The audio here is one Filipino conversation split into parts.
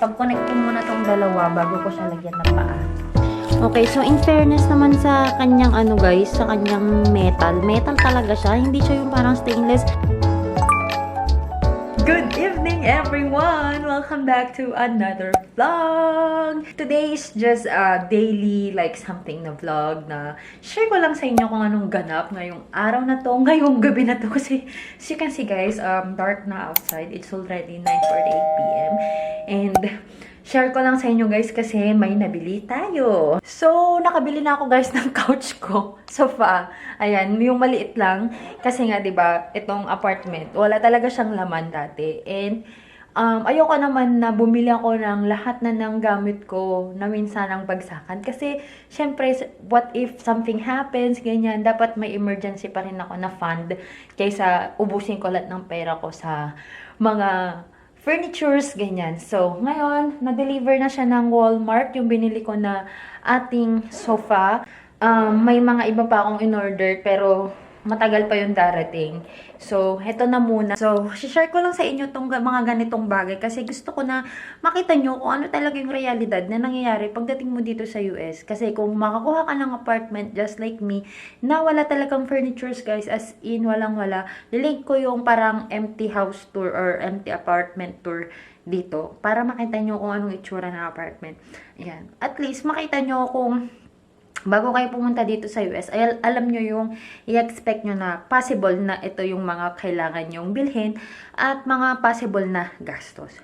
Pag-connect ko muna tong dalawa bago ko siya lagyan ng paa. Okay, so in fairness naman sa kanyang ano guys, sa kanyang metal. Metal talaga siya, hindi siya yung parang stainless. Good evening everyone! Welcome back to another vlog! Today is just a daily like something na vlog na share ko lang sa inyo kung anong ganap ngayong araw na to, ngayong gabi na to kasi as you can see guys, dark na outside. It's already 9:48 p.m. and share ko lang sa inyo guys kasi may nabili tayo. So, nakabili na ako guys ng couch ko. Sofa. Ayan, yung maliit lang. Kasi nga, di ba itong apartment, wala talaga siyang laman dati. And, ayoko naman na bumili ako ng lahat na ng gamit ko na minsan ang bagsakan. Kasi, syempre, what if something happens, ganyan, dapat may emergency pa rin ako na fund kaysa ubusin ko lahat ng pera ko sa mga furnitures, ganyan. So, ngayon, na-deliver na siya ng Walmart, yung binili ko na ating sofa. May mga iba pa akong in-order, pero matagal pa yung darating. So, heto na muna. So, share ko lang sa inyo tong mga ganitong bagay kasi gusto ko na makita nyo kung ano talaga yung realidad na nangyayari pagdating mo dito sa US. Kasi kung makakuha ka ng apartment just like me, na wala talagang furnitures guys, as in walang-wala, lilink ko yung parang empty house tour or empty apartment tour dito para makita nyo kung anong itsura ng apartment. Ayan. At least makita nyo kung bago kayo pumunta dito sa US, ay alam nyo yung i-expect nyo na possible na ito yung mga kailangan nyong bilhin at mga possible na gastos.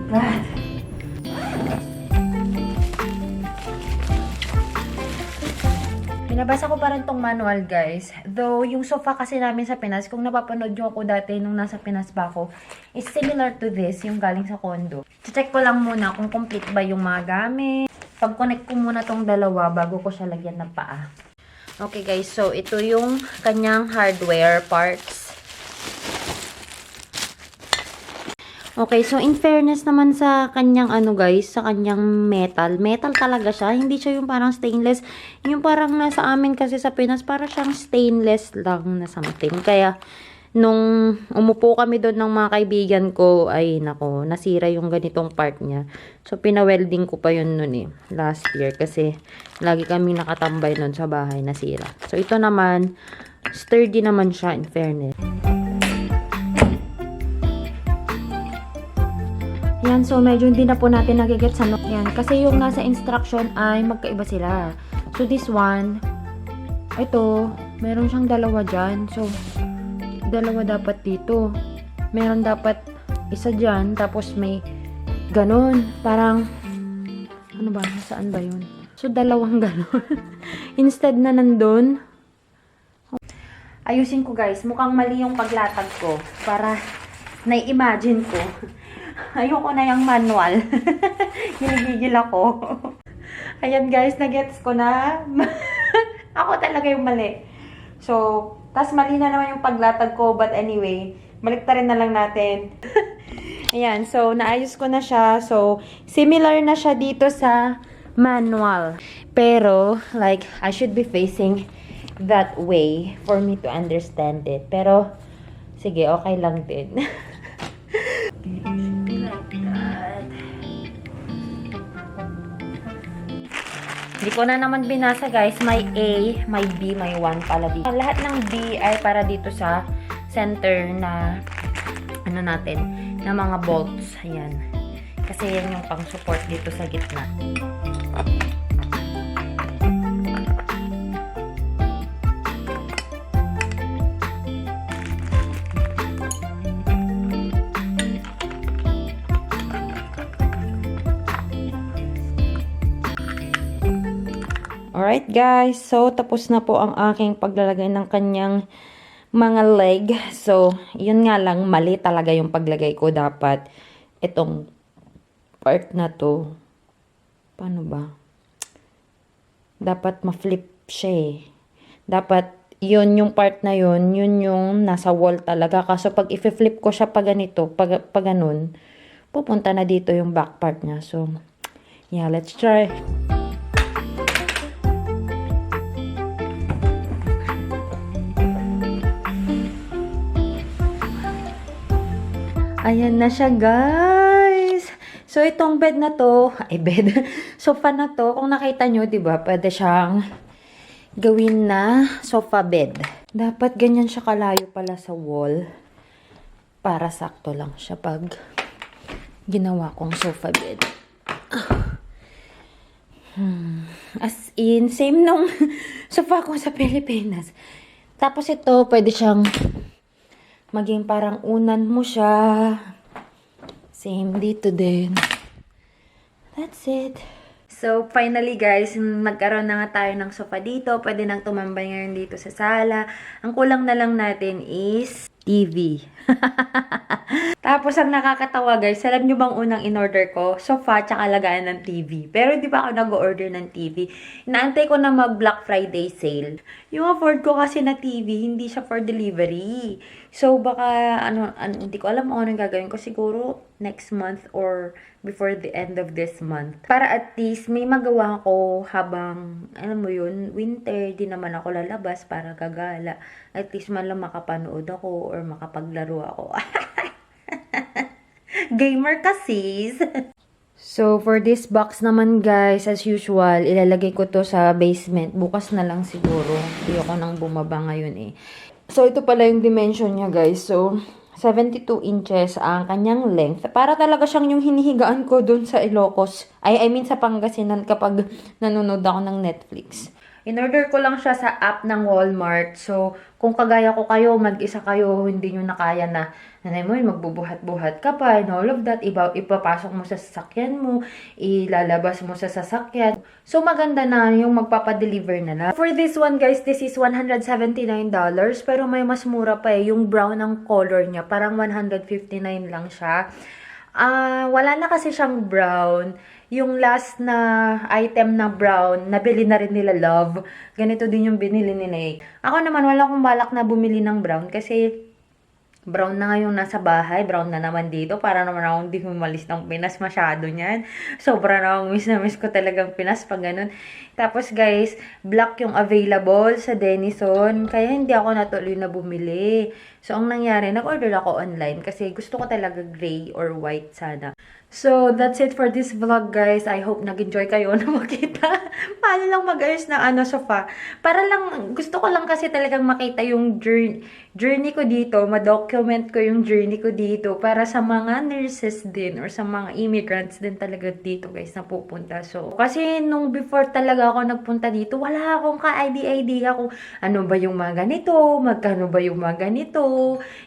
God. Binabasa ko pa rin tong manual guys. Though yung sofa kasi namin sa Pinas, kung napapanood nyo ako dati nung nasa Pinas pa ako, is similar to this, yung galing sa condo. Check ko lang muna kung complete ba yung mga gamit. Pag-connect ko muna tong dalawa bago ko siya lagyan ng paa. Okay guys, so ito yung kanyang hardware parts. Okay, so in fairness naman sa kanyang ano guys, sa kanyang metal. Metal talaga siya. Hindi siya yung parang stainless. Yung parang nasa amin kasi sa Pinas, parang siyang stainless lang na something. Kaya, nung umupo kami doon ng mga kaibigan ko, ay nako, nasira yung ganitong part niya. So, pina-welding ko pa yun nun eh, last year. Kasi, lagi kami nakatambay nun sa bahay, nasira. So, ito naman, sturdy naman siya in fairness. Yan, so medyo hindi na po natin nagigets ano. Yan, kasi yung nasa instruction ay magkaiba sila. So this one, ito, meron siyang dalawa dyan. So, dalawa dapat dito. Meron dapat isa dyan, tapos may ganon. Parang, ano ba, saan ba yun? So, dalawang ganon. Instead na nandun. Ayusin ko guys, mukhang mali yung paglatag ko. Para na-imagine ko. Ayoko na yung manual. Ginigigil ako. Ayan guys, na-gets ko na. Ako talaga yung mali. So, tas mali na naman yung paglatag ko. But anyway, baliktarin na lang natin. Ayan, so naayos ko na siya. So, similar na siya dito sa manual. Pero, like, I should be facing that way for me to understand it. Pero, sige, okay lang din. Hindi ko na naman binasa guys. May A, may B, may 1 pala dito. Lahat ng B ay para dito sa center na ano natin, na mga bolts. Ayan. Kasi yan yung pang support dito sa gitna. Alright guys, so tapos na po ang aking paglalagay ng kanyang mga leg. So, yun nga lang, mali talaga yung paglagay ko. Dapat itong part na to, paano ba? Dapat ma-flip siya eh. Dapat yun yung part na yun yung nasa wall talaga. Kaso pag i-flip ko siya pa ganito, pag ganun, pupunta na dito yung back part niya. So, yeah, let's try. Ayan na siya, guys. So, itong bed na to, sofa na to, kung nakita nyo, diba, pwede siyang gawin na sofa bed. Dapat ganyan siya kalayo pala sa wall. Para sakto lang siya pag ginawa kong sofa bed. As in, same nung sofa ko sa Pilipinas. Tapos ito, pwede siyang maging parang unan mo siya. Same dito din. That's it. So, finally guys, nagkaroon na nga tayo ng sofa dito. Pwede nang tumambay ngayon dito sa sala. Ang kulang na lang natin is TV. Tapos, ang nakakatawa guys, alam nyo bang unang in-order ko? Sofa, tsaka lagayan ng TV. Pero hindi pa ako nag-order ng TV. Inaantay ko na mag-Black Friday sale. Yung afford ko kasi na TV, hindi siya for delivery. So, baka, hindi ko alam kung anong gagawin ko. Siguro, next month or before the end of this month. Para at least, may magawa ko habang, alam mo yun, winter, di naman ako lalabas para gagala. At least man lang makapanood ako or makapaglaro ako. Gamer kasi. So, for this box naman guys, as usual, ilalagay ko to sa basement. Bukas na lang siguro. Hindi ako nang bumaba ngayon eh. So, ito pala yung dimension niya guys. So, 72 inches ang kanyang length. Para talaga siyang yung hinihigaan ko dun sa Ilocos. I mean sa Pangasinan kapag nanonood ako ng Netflix. In-order ko lang siya sa app ng Walmart. So, kung kagaya ko kayo, mag-isa kayo, hindi nyo na kaya na, nanay mo yun, magbubuhat-buhat ka pa, and all of that, ipapasok mo sa sasakyan mo, ilalabas mo sa sasakyan. So, maganda na yung magpapadeliver na lang. For this one, guys, this is $179, pero may mas mura pa eh. Yung brown ang color niya, parang $159 lang siya. Wala na kasi siyang brown. Yung last na item na brown, nabili na rin nila Love. Ganito din yung binili nila. Ako naman, wala akong balak na bumili ng brown kasi brown na nga yung nasa bahay. Brown na naman dito. Para naman ako hindi humalis ng Pinas masyado niyan. Sobra na akong miss na miss ko talagang Pinas pag ganun. Tapos guys, black yung available sa Denison. Kaya hindi ako natuloy na bumili. So, ang nangyari, nag-order ako online kasi gusto ko talaga gray or white sana. So, that's it for this vlog, guys. I hope nag-enjoy kayo na makita paano lang mag-ayos ng sofa. Para lang, gusto ko lang kasi talagang makita yung journey ko dito, ma-document ko yung journey ko dito para sa mga nurses din or sa mga immigrants din talaga dito, guys, na pupunta. So, kasi nung before talaga ako nagpunta dito, wala akong ka-idea kung ano ba yung mga ganito, magkano ba yung mga ganito.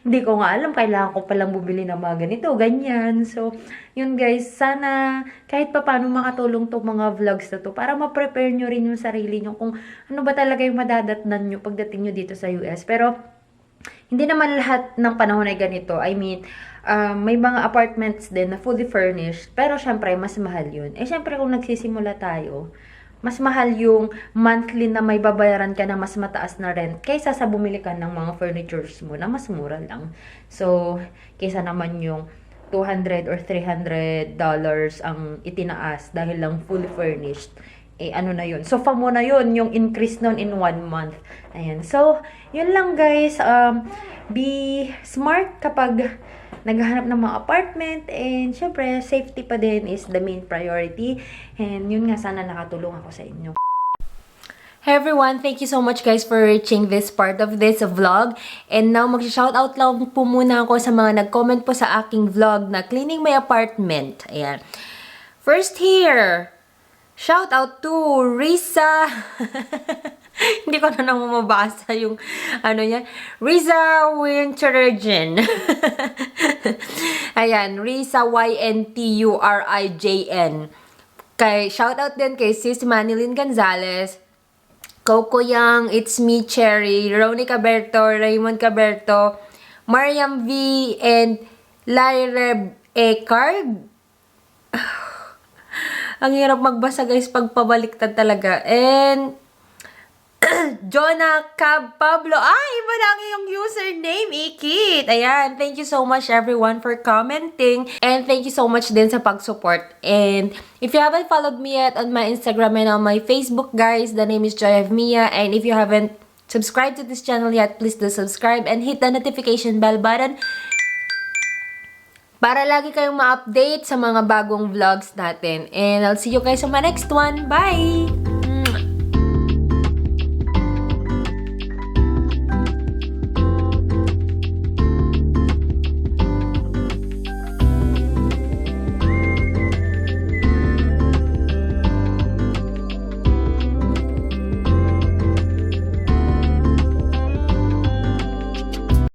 Hindi ko nga alam, kailangan ko palang bumili ng mga ganito, ganyan. So, yun guys, sana kahit pa paano makatulong tong mga vlogs na to para ma-prepare nyo rin yung sarili nyo kung ano ba talaga yung madadatnan nyo pagdating nyo dito sa US. Pero, hindi naman lahat ng panahon ay ganito. I mean, may mga apartments din na fully furnished. Pero, syempre, mas mahal yun. Eh, syempre, kung nagsisimula tayo, mas mahal yung monthly na may babayaran ka na mas mataas na rent kaysa sa bumili ka ng mga furnitures mo na mas mura lang. So, kaysa naman yung $200 or $300 ang itinaas dahil lang fully furnished. Eh, ano na yun? Sofa mo na yun, yung increase nun in 1 month. Ayan. So, yun lang guys. Be smart kapag naghahanap ng mga apartment. And, syempre, safety pa din is the main priority. And, yun nga, sana nakatulong ako sa inyo. Hey everyone, thank you so much guys for reaching this part of this vlog. And now, mag-shoutout lang po muna ako sa mga nag-comment po sa aking vlog na cleaning my apartment. Ayan. First here, shoutout to Risa. Hindi ko na nang mabasa yung niya. Risa Wintergen. Ayan, Risa Ynturijn. Shoutout din kay Sis Manilyn Gonzalez. Coco Yang, It's Me Cherry, Ronnie Caberto, Raymond Caberto, Mariam V, and Lyreb Ecard. Ang hirap magbasa guys pag pabaliktad talaga. And Jonah Cab Pablo. Iba lang yung username. Ikit. Ayan. Thank you so much everyone for commenting. And thank you so much din sa pag-support. And if you haven't followed me yet on my Instagram and on my Facebook, guys, the name is Joy of Mia. And if you haven't subscribed to this channel yet, please do subscribe and hit the notification bell button para lagi kayong ma-update sa mga bagong vlogs natin. And I'll see you guys on my next one. Bye!